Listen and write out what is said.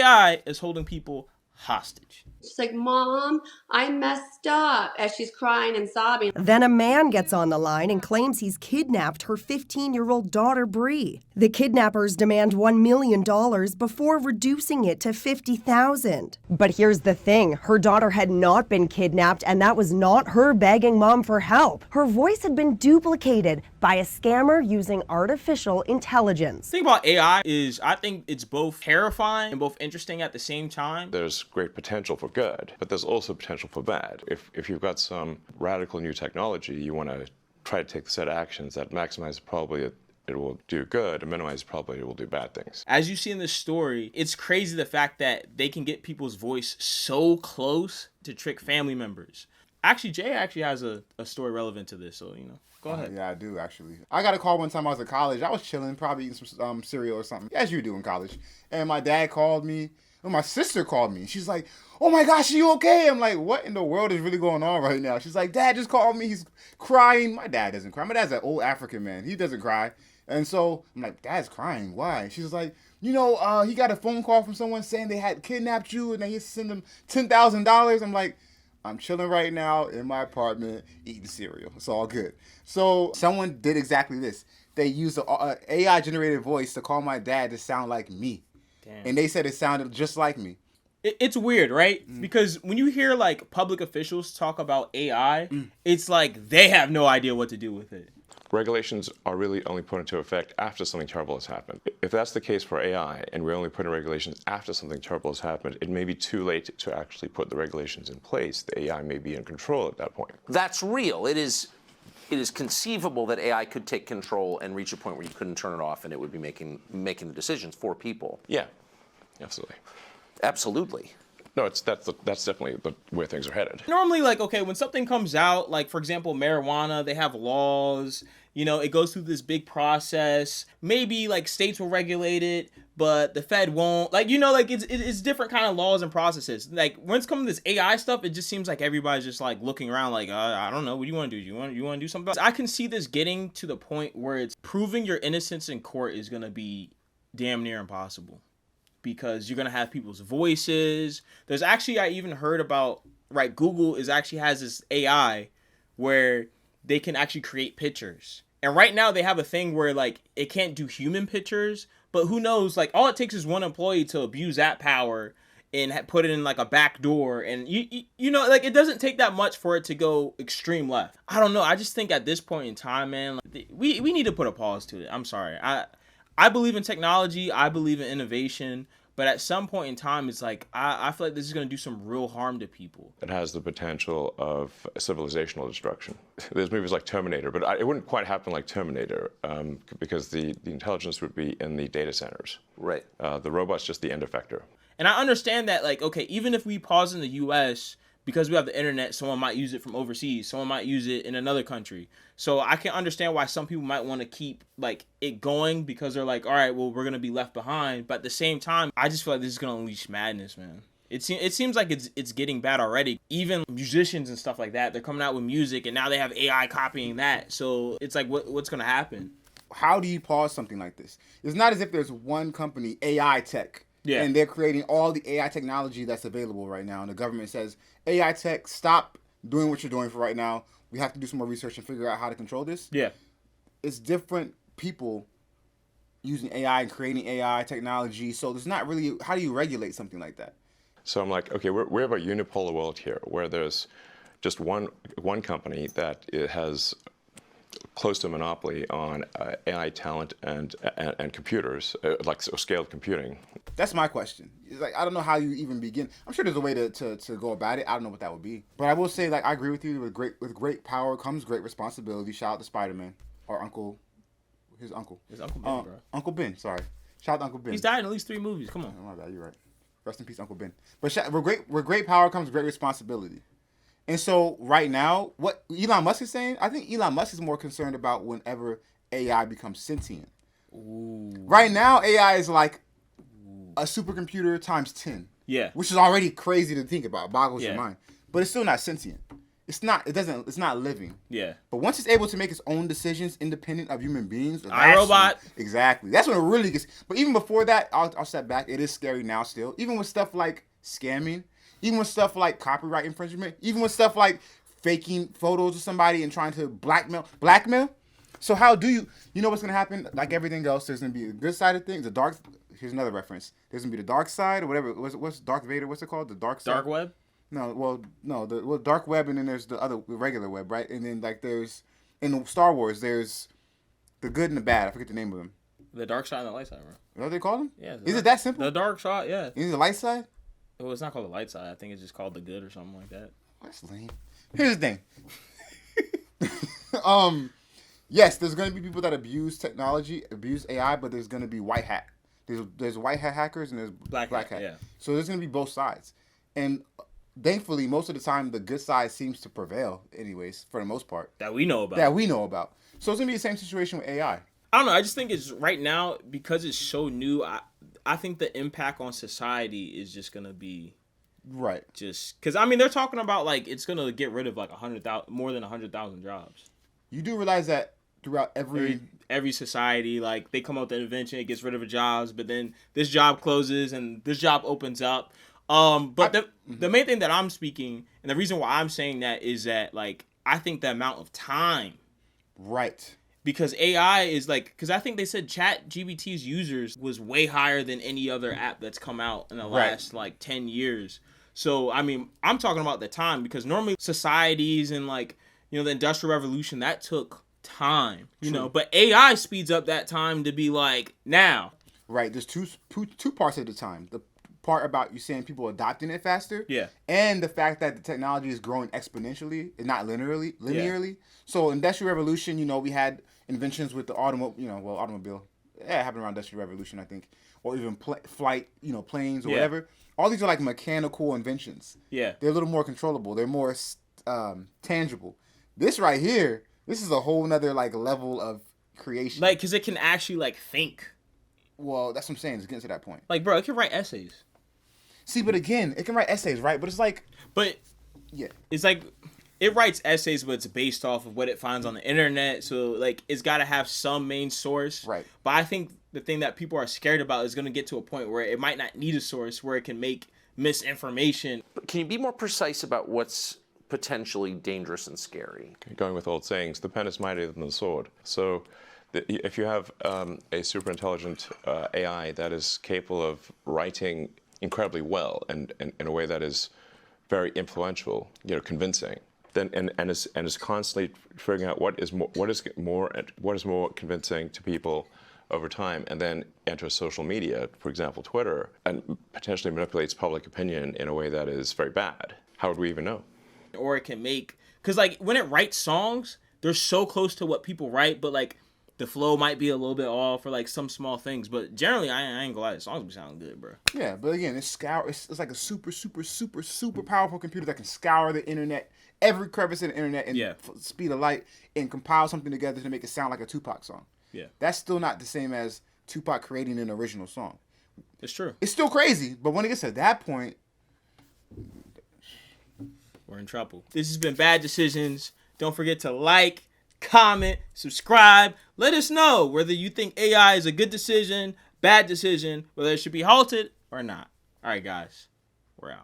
AI is holding people hostage. She's like, Mom, I messed up, as she's crying and sobbing. Then a man gets on the line and claims he's kidnapped her 15-year-old daughter, Bree. The kidnappers demand $1 million before reducing it to $50,000. But here's the thing. Her daughter had not been kidnapped, and that was not her begging mom for help. Her voice had been duplicated by a scammer using artificial intelligence. The thing about AI is I think it's both terrifying and both interesting at the same time. There's great potential for good, but there's also potential for bad. If you've got some radical new technology, you want to try to take the set of actions that maximize the probability it will do good and minimize the probability it will do bad things. As you see in this story, it's crazy the fact that they can get people's voice so close to trick family members. Actually, Jay actually has a story relevant to this, so, go ahead. Yeah, I do, actually. I got a call one time I was at college. I was chilling, probably eating some cereal or something, as you do in college. And my dad called me. Well, my sister called me. She's like, oh my gosh, are you okay? I'm like, what in the world is really going on right now? She's like, Dad just called me. He's crying. My dad doesn't cry. My dad's an old African man. He doesn't cry. And so I'm like, Dad's crying. Why? She's like, he got a phone call from someone saying they had kidnapped you and they had to send him $10,000. I'm like, I'm chilling right now in my apartment eating cereal. It's all good. So someone did exactly this. They used an AI-generated voice to call my dad to sound like me. Damn. And they said it sounded just like me. It's weird, right? Because when you hear like public officials talk about AI, it's like they have no idea what to do with it. Regulations are really only put into effect after something terrible has happened. If that's the case for AI, and we're only putting regulations after something terrible has happened, it may be too late to actually put the regulations in place. The AI may be in control at that point. That's real. It is conceivable that AI could take control and reach a point where you couldn't turn it off and it would be making the decisions for people. Yeah, absolutely. Absolutely. No, that's definitely where things are headed. Normally, when something comes out, like, for example, marijuana, they have laws, it goes through this big process. Maybe, states will regulate it, but the Fed won't. It's different kind of laws and processes. When it's coming to this AI stuff, it just seems like everybody's just, looking around I don't know, what do you want to do? You want to do something? I can see this getting to the point where it's proving your innocence in court is going to be damn near impossible. Because you're going to have people's voices. There's actually, I even heard about, Google has this AI where they can actually create pictures. And right now they have a thing where, it can't do human pictures. But who knows, all it takes is one employee to abuse that power and put it in, a back door. And, it doesn't take that much for it to go extreme left. I don't know. I just think at this point in time, man, we need to put a pause to it. I'm sorry. I believe in technology. I believe in innovation. But at some point in time, it's I feel like this is going to do some real harm to people. It has the potential of civilizational destruction. There's movies like Terminator, but it wouldn't quite happen like Terminator because the intelligence would be in the data centers. Right. The robot's just the end effector. And I understand that, even if we pause in the U.S., because we have the internet, someone might use it from overseas. Someone might use it in another country. So I can understand why some people might want to keep it going because they're all right, well, we're going to be left behind. But at the same time, I just feel like this is going to unleash madness, man. It seems like it's getting bad already. Even musicians and stuff like that, they're coming out with music and now they have AI copying that. So it's what's going to happen? How do you pause something like this? It's not as if there's one company, AI tech. Yeah. And they're creating all the AI technology that's available right now. And the government says, AI tech, stop doing what you're doing for right now. We have to do some more research and figure out how to control this. Yeah. It's different people using AI and creating AI technology. So there's not really, how do you regulate something like that? So I'm like, okay, we have a unipolar world here where there's just one company that has close to a monopoly on AI talent and computers, scaled computing. That's my question. It's I don't know how you even begin. I'm sure there's a way to go about it. I don't know what that would be. But I will say, I agree with you. With great power comes great responsibility. Shout out to Spider-Man. Or his uncle. His Uncle Ben, bro. Uncle Ben, sorry. Shout out to Uncle Ben. He's died in at least 3 movies. Come on. Oh, my bad, you're right. Rest in peace, Uncle Ben. But with great power comes great responsibility. And so right now, what Elon Musk is saying, I think Elon Musk is more concerned about whenever AI becomes sentient. Ooh. Right now, AI is like a supercomputer times 10. Yeah. Which is already crazy to think about. It boggles your mind. But it's still not sentient. it's not living. Yeah. But once it's able to make its own decisions independent of human beings, iRobot. Exactly. That's when it really gets. But even before that, I'll step back. It is scary now still. Even with stuff like scamming, even with stuff like copyright infringement, even with stuff like faking photos of somebody and trying to blackmail. So how do you know what's gonna happen? Like everything else, there's gonna be a good side of things, the dark. Here's another reference. There's gonna be the dark side or whatever. What's Darth Vader? What's it called? The dark side. Dark web. No, the dark web, and then there's the regular web, right? And then like there's in Star Wars, there's the good and the bad. I forget the name of them. The dark side and the light side, bro. Is that what they call them? Yeah. Is it that simple? The dark side, yeah. Is it the light side? Well, it's not called the light side. I think it's just called the good or something like that. That's lame. Here's the thing. Yes, there's gonna be people that abuse technology, abuse AI, but there's gonna be white hat. There's white hat hackers and there's black hat. Yeah. So there's gonna be both sides, and thankfully, most of the time, the good side seems to prevail, anyways, for the most part. That we know about. So it's gonna be the same situation with AI. I don't know. I just think it's right now because it's so new. I think the impact on society is just gonna be Right. just because I mean they're talking about like it's gonna get rid of like 100,000, more than 100,000 jobs. You do realize that throughout Every society, like they come up with an invention, it gets rid of the jobs, but then this job closes and this job opens up. But the main thing that I'm speaking, and the reason why I'm saying that is that like I think the amount of time, right? Because AI is like, because I think they said Chat GBT's users was way higher than any other app that's come out in the last like 10 years. So I mean, I'm talking about the time because normally societies and like the Industrial Revolution that took time, you know, but AI speeds up that time to be like now. Right. There's two parts of the time. The part about you saying people adopting it faster, and the fact that the technology is growing exponentially and not linearly. Yeah. So Industrial Revolution, we had inventions with the automobile. Yeah, it happened around Industrial Revolution, I think, or even flight, planes or whatever. All these are like mechanical inventions. Yeah, they're a little more controllable. They're more tangible. This right here, this is a whole nother like level of creation. Like, because it can actually like think. Well, that's what I'm saying. It's getting to that point. Like, bro, it can write essays. See, but again, it can write essays, right? But it's like... But... Yeah. It's like... It writes essays, but it's based off of what it finds on the internet. So, like, it's got to have some main source. Right. But I think the thing that people are scared about is going to get to a point where it might not need a source, where it can make misinformation. But can you be more precise about what's potentially dangerous and scary? Going with old sayings, the pen is mightier than the sword. So... if you have a super intelligent AI that is capable of writing incredibly well and in a way that is very influential, convincing, then and is constantly figuring out what is more convincing to people over time, and then enters social media, for example, Twitter, and potentially manipulates public opinion in a way that is very bad. How would we even know? Or it can make, because like when it writes songs, they're so close to what people write, but like the flow might be a little bit off for like some small things, but generally I ain't gonna lie, the songs be sounding good, bro. Yeah, but again, it's like a super powerful computer that can scour the internet, every crevice in the internet, and speed of light, and compile something together to make it sound like a Tupac song. Yeah, that's still not the same as Tupac creating an original song. It's true. It's still crazy, but when it gets to that point, we're in trouble. This has been Bad Decisions. Don't forget to like, comment, subscribe. Let us know whether you think AI is a good decision, bad decision, whether it should be halted or not. All right, guys.